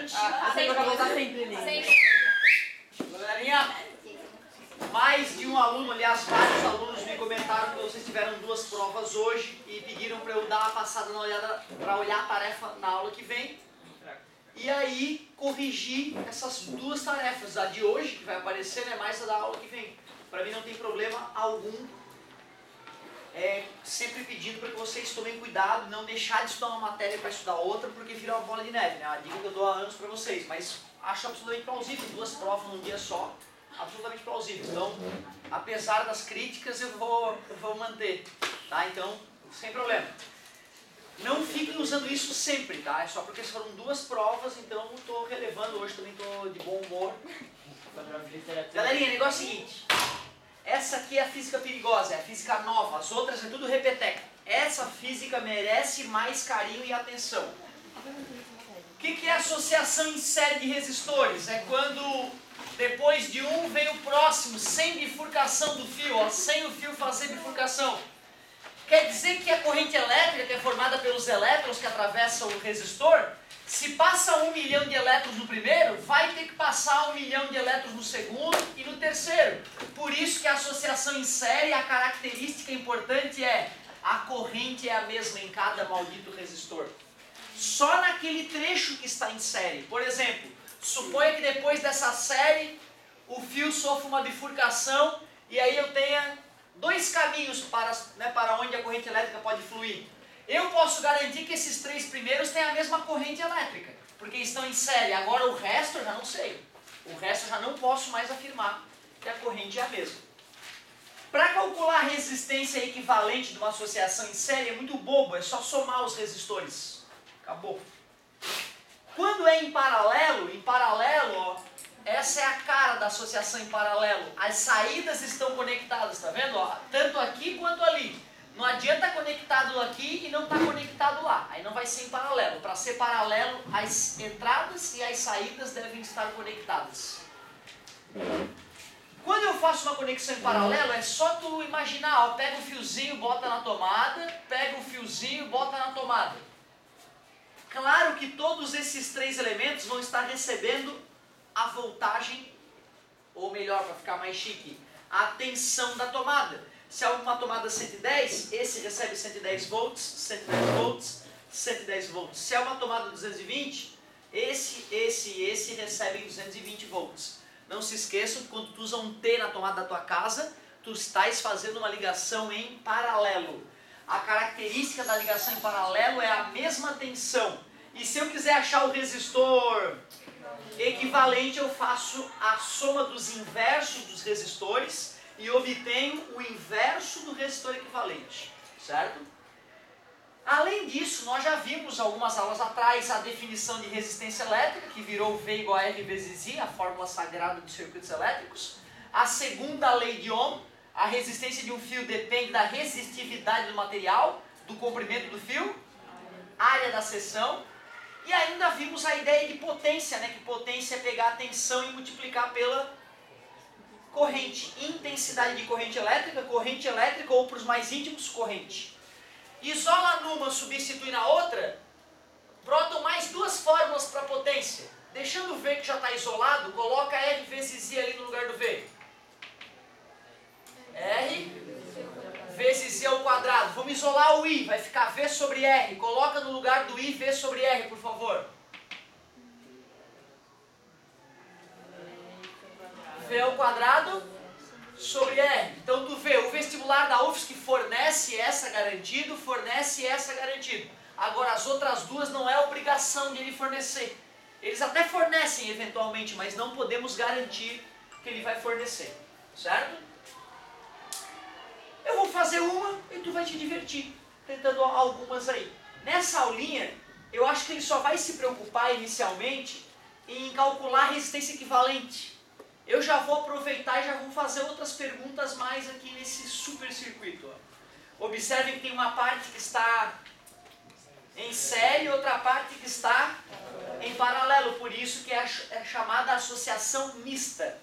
importante. Sempre vai voltar sempre ali. Galerinha, mais de um aluno, aliás, vários alunos me comentaram que vocês tiveram 2 provas hoje e pediram para eu dar uma passada na olhada para olhar a tarefa na aula que vem. E aí corrigir essas 2 tarefas, a de hoje, que vai aparecer, né, mais a da aula que vem. Para mim não tem problema algum, sempre pedindo para que vocês tomem cuidado, não deixar de estudar uma matéria para estudar outra, porque vira uma bola de neve, né? A dica que eu dou há anos para vocês, mas acho absolutamente plausível, 2 provas num dia só, absolutamente plausível. Então, apesar das críticas, eu vou manter, tá? Então, sem problema. Não fiquem usando isso sempre, tá? É só porque foram 2 provas, então eu estou relevando hoje, também estou de bom humor. Galerinha, o negócio é o seguinte, essa aqui é a física perigosa, é a física nova, as outras é tudo repeteco. Essa física merece mais carinho e atenção. O que é associação em série de resistores? É quando depois de um vem o próximo, sem bifurcação do fio, ó, sem o fio fazer bifurcação. Quer dizer que a corrente elétrica, que é formada pelos elétrons que atravessam o resistor, se passa 1 milhão de elétrons no primeiro, vai ter que passar 1 milhão de elétrons no segundo e no terceiro. Por isso que a associação em série, a característica importante é a corrente é a mesma em cada maldito resistor. Só naquele trecho que está em série. Por exemplo, suponha que depois dessa série o fio sofra uma bifurcação e aí eu tenha 2 caminhos para onde a corrente elétrica pode fluir. Eu posso garantir que esses 3 primeiros têm a mesma corrente elétrica, porque estão em série. Agora o resto eu já não sei. O resto eu já não posso mais afirmar que a corrente é a mesma. Para calcular a resistência equivalente de uma associação em série é muito bobo, é só somar os resistores. Acabou. Quando é em paralelo, ó, essa é a cara da associação em paralelo. As saídas estão conectadas, tá vendo? Ó, tanto aqui quanto ali. Não adianta conectado aqui e não estar conectado lá. Aí não vai ser em paralelo. Para ser paralelo, as entradas e as saídas devem estar conectadas. Quando eu faço uma conexão em paralelo, é só tu imaginar, ó, pega o fiozinho, bota na tomada, pega o fiozinho, bota na tomada. Claro que todos esses 3 elementos vão estar recebendo a voltagem, ou melhor, para ficar mais chique, a tensão da tomada. Se é uma tomada 110, esse recebe 110 volts, 110 volts, 110 volts. Se é uma tomada 220, esse e esse recebem 220 volts. Não se esqueçam que quando tu usa um T na tomada da tua casa, tu estás fazendo uma ligação em paralelo. A característica da ligação em paralelo é a mesma tensão. E se eu quiser achar o resistor equivalente, eu faço a soma dos inversos dos resistores e obtenho o inverso do resistor equivalente, certo? Além disso, nós já vimos algumas aulas atrás a definição de resistência elétrica, que virou V igual a R vezes I, a fórmula sagrada dos circuitos elétricos. A segunda lei de Ohm, a resistência de um fio depende da resistividade do material, do comprimento do fio, área da seção. E ainda vimos a ideia de potência, né? Que potência é pegar a tensão e multiplicar pela corrente. Intensidade de corrente elétrica ou para os mais íntimos, corrente. Isola numa, substitui na outra, brotam mais 2 fórmulas para potência. Deixando o V que já está isolado, coloca R vezes I ali no lugar do V. R vezes I ao quadrado. Vamos isolar o I, vai ficar V sobre R. Coloca no lugar do I V sobre R, por favor. V ao quadrado sobre R. Então tu vê, o vestibular da UFSC fornece essa garantido, fornece essa garantido. Agora as outras 2 não é obrigação de ele fornecer. Eles até fornecem eventualmente, mas não podemos garantir que ele vai fornecer. Certo? Eu vou fazer uma e tu vai te divertir, tentando algumas aí. Nessa aulinha, eu acho que ele só vai se preocupar inicialmente em calcular a resistência equivalente. Eu já vou aproveitar e já vou fazer outras perguntas mais aqui nesse super circuito. Ó. Observem que tem uma parte que está em série e outra parte que está em paralelo. Por isso que é chamada associação mista.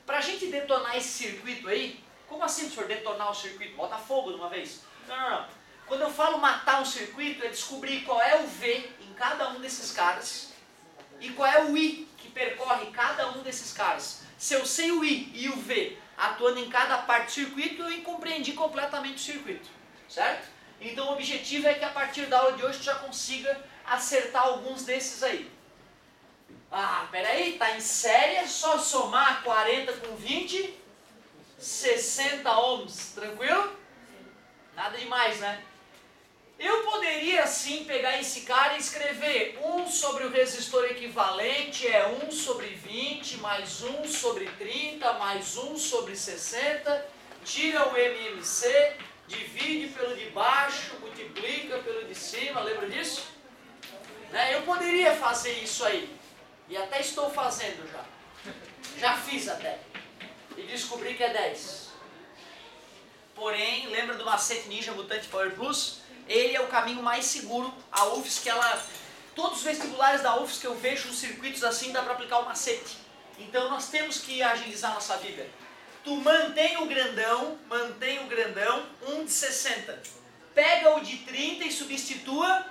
Para a gente detonar esse circuito aí, como assim, senhor, detonar o circuito? Bota fogo de uma vez? Não. Quando eu falo matar um circuito, é descobrir qual é o V em cada um desses caras e qual é o I que percorre cada um desses caras. Se eu sei o I e o V atuando em cada parte do circuito, eu compreendi completamente o circuito, certo? Então o objetivo é que a partir da aula de hoje tu já consiga acertar alguns desses aí. Ah, peraí, tá em série, é só somar 40 com 20, 60 ohms, tranquilo? Nada demais, né? Eu poderia sim pegar esse cara e escrever 1 sobre o resistor equivalente é 1 sobre 20, mais 1 sobre 30, mais 1 sobre 60, tira o MMC, divide pelo de baixo, multiplica pelo de cima, lembra disso? Né? Eu poderia fazer isso aí, e até estou fazendo já. Já fiz até, e descobri que é 10. Porém, lembra do macete Ninja Mutante Power Plus? Ele é o caminho mais seguro. A UFSC, todos os vestibulares da UFSC que eu vejo nos circuitos assim, dá para aplicar o macete. Então nós temos que agilizar nossa vida. Tu mantém o grandão, 1 de 60. Pega o de 30 e substitua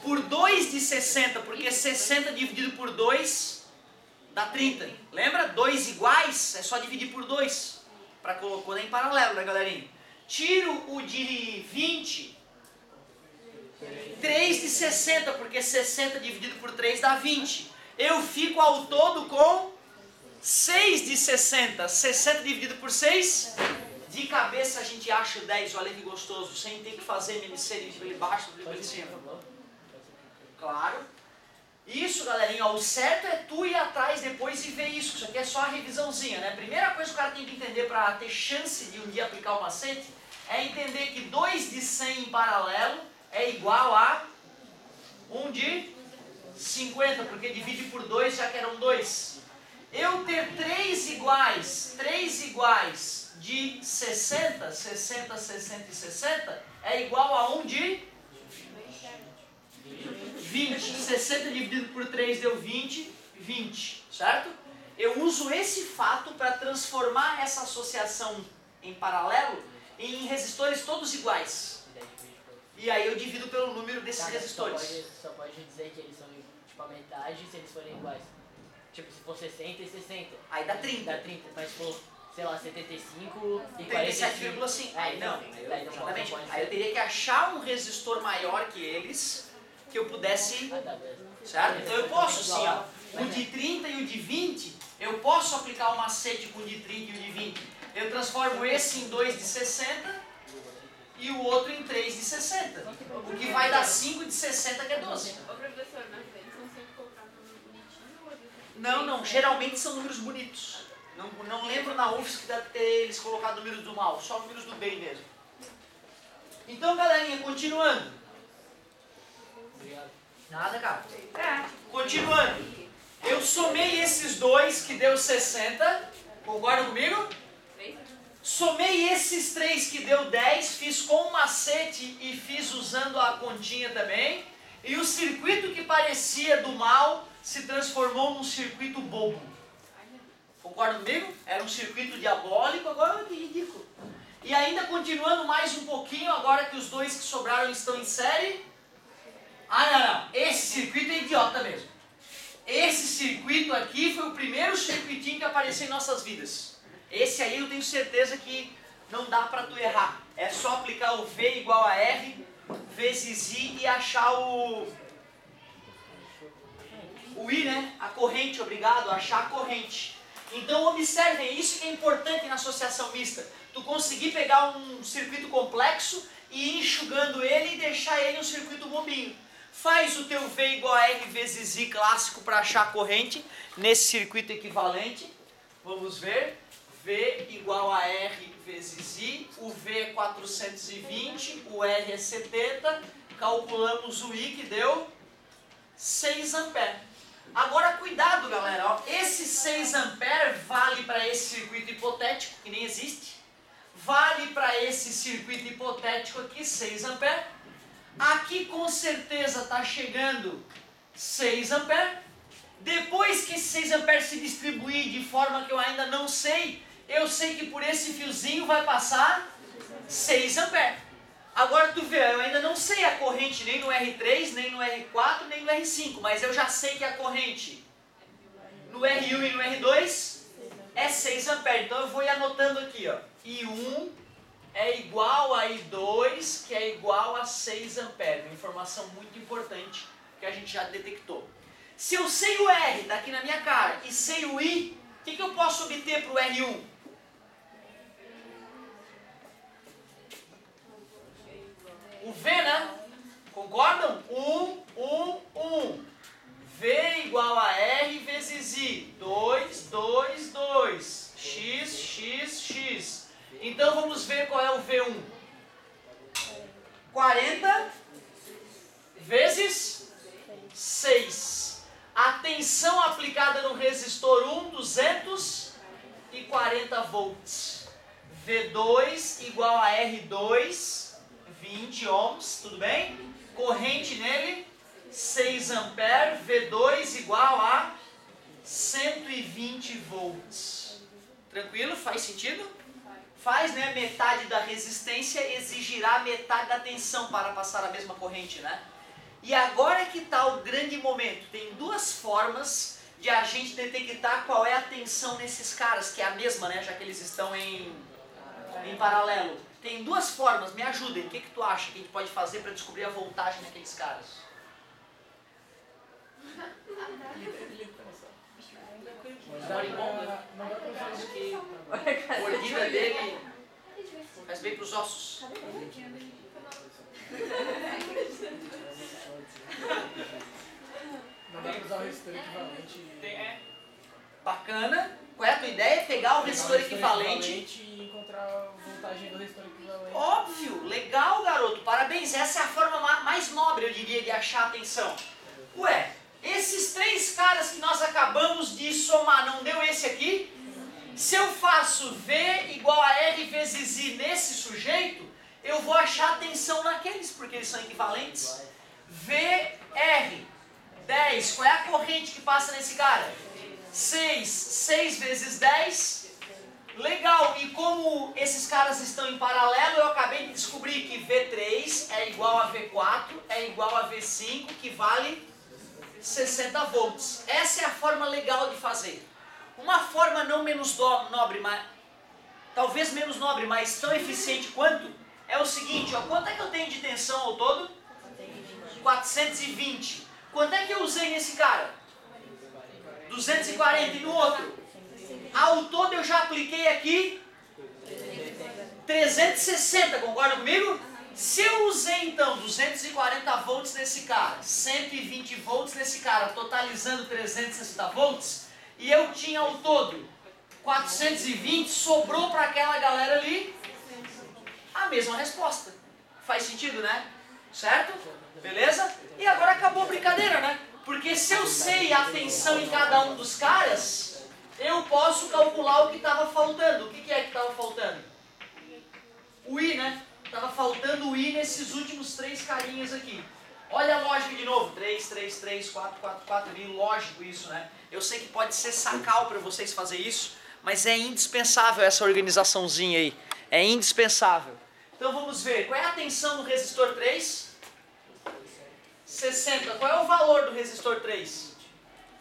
por 2 de 60, porque 60 dividido por 2 dá 30. Lembra? 2 iguais é só dividir por 2. Para colocar em paralelo, né, galerinha? Tiro o de 20, 3 de 60, porque 60 dividido por 3 dá 20. Eu fico ao todo com 6 de 60. 60 dividido por 6, de cabeça a gente acha 10, olha que gostoso, sem ter que fazer MMC de pelo baixo, de pelo cima. Claro. Isso, galerinha, ó, o certo é tu ir atrás depois e ver isso. Isso aqui é só a revisãozinha, né? Primeira coisa que o cara tem que entender para ter chance de um dia aplicar o macete é entender que 2 de 100 em paralelo é igual a 1 de 50, porque divide por 2 já que eram 2. Eu ter 3 iguais de 60, 60, 60 e 60 é igual a 1 de 20. 60 dividido por 3 deu 20, 20, certo? Eu uso esse fato para transformar essa associação em paralelo em resistores todos iguais. E aí eu divido pelo número desses resistores. Só pode dizer que eles são tipo a metade se eles forem iguais. Tipo, se for 60 e 60. Aí dá 30. Dá 30, mas se for, sei lá, 75 e 37,5. Aí não, exatamente. Aí eu teria que achar um resistor maior que eles, que eu pudesse, certo? Então eu posso sim, ó, o de 30 e o de 20, eu posso aplicar o macete com o de 30 e o de 20. Eu transformo esse em 2 de 60 e o outro em 3 de 60. O que vai dar 5 de 60, que é 12. Ô professor, mas eles são sempre colocados bonitinho? Não, geralmente são números bonitos. Não lembro na UFSC de ter eles colocado números do mal, só números do bem mesmo. Então, galerinha, continuando. Nada, cara. Continuando. Eu somei esses dois que deu 60. Concorda comigo? Somei esses 3 que deu 10. Fiz com um macete e fiz usando a continha também. E o circuito que parecia do mal se transformou num circuito bobo. Concorda comigo? Era um circuito diabólico, agora que ridículo. E ainda continuando mais um pouquinho, agora que os 2 que sobraram estão em série. Ah, não. Esse circuito é idiota mesmo. Esse circuito aqui foi o primeiro circuitinho que apareceu em nossas vidas. Esse aí eu tenho certeza que não dá pra tu errar. É só aplicar o V igual a R vezes I e achar o I, né? A corrente, obrigado, achar a corrente. Então observem, isso que é importante na associação mista. Tu conseguir pegar um circuito complexo e ir enxugando ele e deixar ele um circuito bobinho. Faz o teu V igual a R vezes I clássico para achar a corrente nesse circuito equivalente. Vamos ver. V igual a R vezes I. O V é 420, o R é 70. Calculamos o I que deu 6 amperes. Agora cuidado, galera. Ó. Esse 6 amperes vale para esse circuito hipotético, que nem existe. Vale para esse circuito hipotético aqui, 6 amperes. Aqui com certeza está chegando 6 amperes. Depois que esse 6 amperes se distribuir de forma que eu ainda não sei, eu sei que por esse fiozinho vai passar 6 amperes. Agora tu vê, eu ainda não sei a corrente nem no R3, nem no R4, nem no R5, mas eu já sei que a corrente no R1 e no R2 é 6 amperes. Então eu vou ir anotando aqui, ó. I1 é igual a I2, que é igual a 6 amperes. Uma informação muito importante que a gente já detectou. Se eu sei o R, está aqui na minha cara, e sei o I, o que eu posso obter para o R1? O V, né? Concordam? 1. V igual a R vezes I. 2, 2, 2. X, X, X. Então vamos ver qual é o V1. 40 vezes 6. A tensão aplicada no resistor 1, 240 volts. V2 igual a R2, 20 ohms, tudo bem? Corrente nele, 6 amperes, V2 igual a 120 volts. Tranquilo? Faz sentido? Faz, né? Metade da resistência exigirá metade da tensão para passar a mesma corrente, né? E agora é que está o grande momento. Tem duas formas de a gente detectar qual é a tensão nesses caras, que é a mesma, né? Já que eles estão em paralelo. Tem duas formas, me ajudem. O que tu acha que a gente pode fazer para descobrir a voltagem naqueles caras? A mordida dele faz bem para os ossos. Não dá pra usar o resistor equivalente. Bacana. Qual é a tua ideia? Pegar o resistor equivalente E encontrar a voltagem do resistor equivalente. Óbvio, legal, garoto, parabéns. Essa é a forma mais nobre, eu diria, de achar a tensão. Ué, esses três caras que nós acabamos de somar, não deu esse aqui? Se eu faço V igual a R vezes I nesse sujeito, eu vou achar a tensão naqueles, porque eles são equivalentes. VR, 10, qual é a corrente que passa nesse cara? 6, 6 vezes 10... Legal, e como esses caras estão em paralelo, eu acabei de descobrir que V3 é igual a V4, é igual a V5, que vale 60 volts. Essa é a forma legal de fazer. Uma forma não menos nobre, mas talvez menos nobre, mas tão eficiente quanto, é o seguinte, ó, quanto é que eu tenho de tensão ao todo? 420. Quanto é que eu usei nesse cara? 240 e no outro? Ao todo eu já apliquei aqui 360, concorda comigo? Se eu usei então 240 volts nesse cara, 120 volts nesse cara, totalizando 360 volts, e eu tinha ao todo 420, sobrou para aquela galera ali a mesma resposta. Faz sentido, né? Certo? Beleza? E agora acabou a brincadeira, né? Porque se eu sei a tensão em cada um dos caras, eu posso calcular o que estava faltando. O que é que estava faltando? O I, né? Estava faltando o I nesses últimos três carinhas aqui. Olha a lógica de novo. 3, 3, 3, 4, 4, 4. Meio lógico isso, né? Eu sei que pode ser sacal para vocês fazer isso, mas é indispensável essa organizaçãozinha aí. É indispensável. Então vamos ver. Qual é a tensão do resistor 3? 60. Qual é o valor do resistor 3?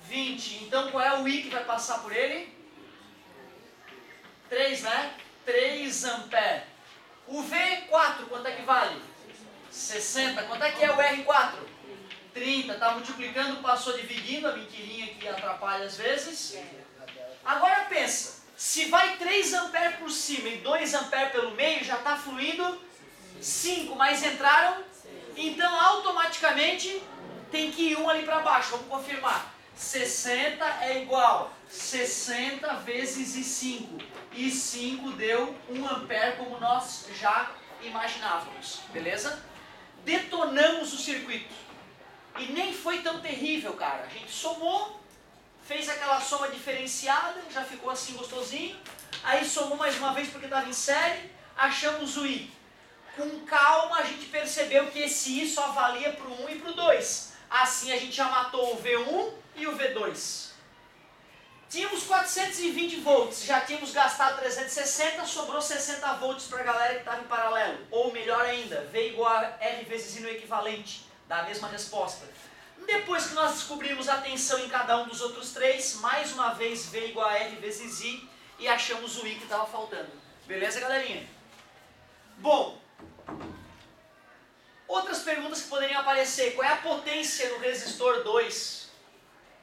20. Então qual é o I que vai passar por ele? 3, né? 3 amperes. O V4, quanto é que vale? 60. Quanto é que é o R4? 30. Está multiplicando, passou dividindo, a mentirinha que atrapalha às vezes. Agora pensa, se vai 3 amperes por cima e 2 amperes pelo meio, já está fluindo 5, mas entraram, então automaticamente tem que ir um ali para baixo. Vamos confirmar. 60 é igual 60 vezes I5. I5 deu 1 ampere, como nós já imaginávamos. Beleza? Detonamos o circuito. E nem foi tão terrível, cara. A gente somou, fez aquela soma diferenciada, já ficou assim gostosinho. Aí somou mais uma vez porque estava em série, achamos o I. Com calma a gente percebeu que esse I só valia para o 1 e para o 2. Assim a gente já matou o V1 e o V2. Tínhamos 420 volts, já tínhamos gastado 360, sobrou 60 volts para a galera que estava em paralelo. Ou melhor ainda, V igual a R vezes I no equivalente, dá a mesma resposta. Depois que nós descobrimos a tensão em cada um dos outros três, mais uma vez V igual a R vezes I e achamos o I que estava faltando. Beleza, galerinha? Bom, outras perguntas que poderiam aparecer. Qual é a potência no resistor 2?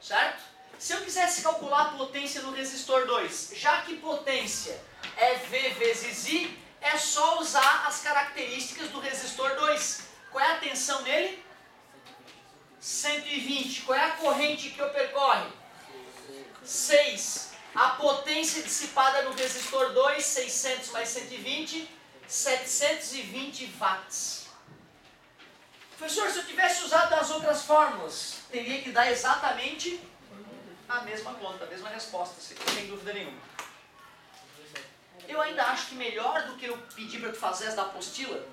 Certo? Se eu quisesse calcular a potência no resistor 2, já que potência é V vezes I, é só usar as características do resistor 2. Qual é a tensão nele? 120. Qual é a corrente que o percorre? 6. A potência dissipada no resistor 2, 600 mais 120, 720 watts. Professor, se eu tivesse usado as outras fórmulas, teria que dar exatamente a mesma conta, a mesma resposta, sem dúvida nenhuma. Eu ainda acho que melhor do que eu pedir para tu fazer as da apostila,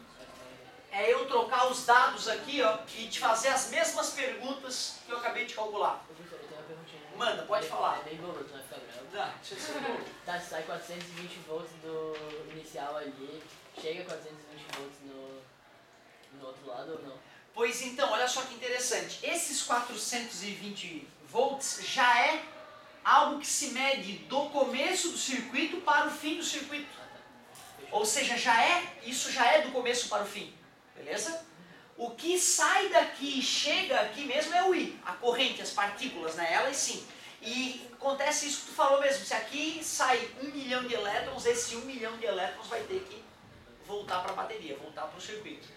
é eu trocar os dados aqui, ó, e te fazer as mesmas perguntas que eu acabei de calcular. Professor, eu tenho uma perguntinha. Manda, pode falar. É bem boludo, não vai ficar bravo. Tá, deixa eu ver. Tá, sai 420 volts do inicial ali, chega 420 volts no outro lado ou não? Pois então, olha só que interessante. Esses 420 volts já é algo que se mede do começo do circuito para o fim do circuito. Ou seja, isso já é do começo para o fim. Beleza? O que sai daqui e chega aqui mesmo é o I, a corrente, as partículas, né? Elas sim. E acontece isso que tu falou mesmo. Se aqui sai 1 milhão de elétrons, esse 1 milhão de elétrons vai ter que voltar para a bateria, voltar para o circuito.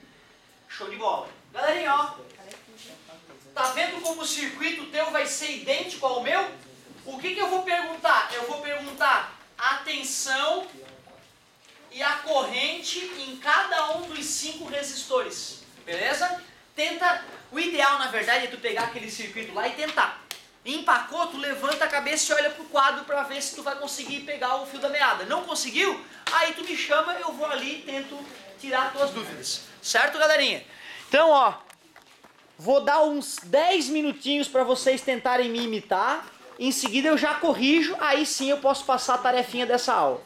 Show de bola. Galerinha, ó. Tá vendo como o circuito teu vai ser idêntico ao meu? O que eu vou perguntar? Eu vou perguntar a tensão e a corrente em cada um dos 5 resistores. Beleza? Tenta. O ideal, na verdade, é tu pegar aquele circuito lá e tentar. Empacou, tu levanta a cabeça e olha pro quadro para ver se tu vai conseguir pegar o fio da meada. Não conseguiu? Aí tu me chama, eu vou ali e tento tirar as tuas dúvidas. Certo, galerinha? Então, ó, vou dar uns 10 minutinhos para vocês tentarem me imitar. Em seguida eu já corrijo, aí sim eu posso passar a tarefinha dessa aula.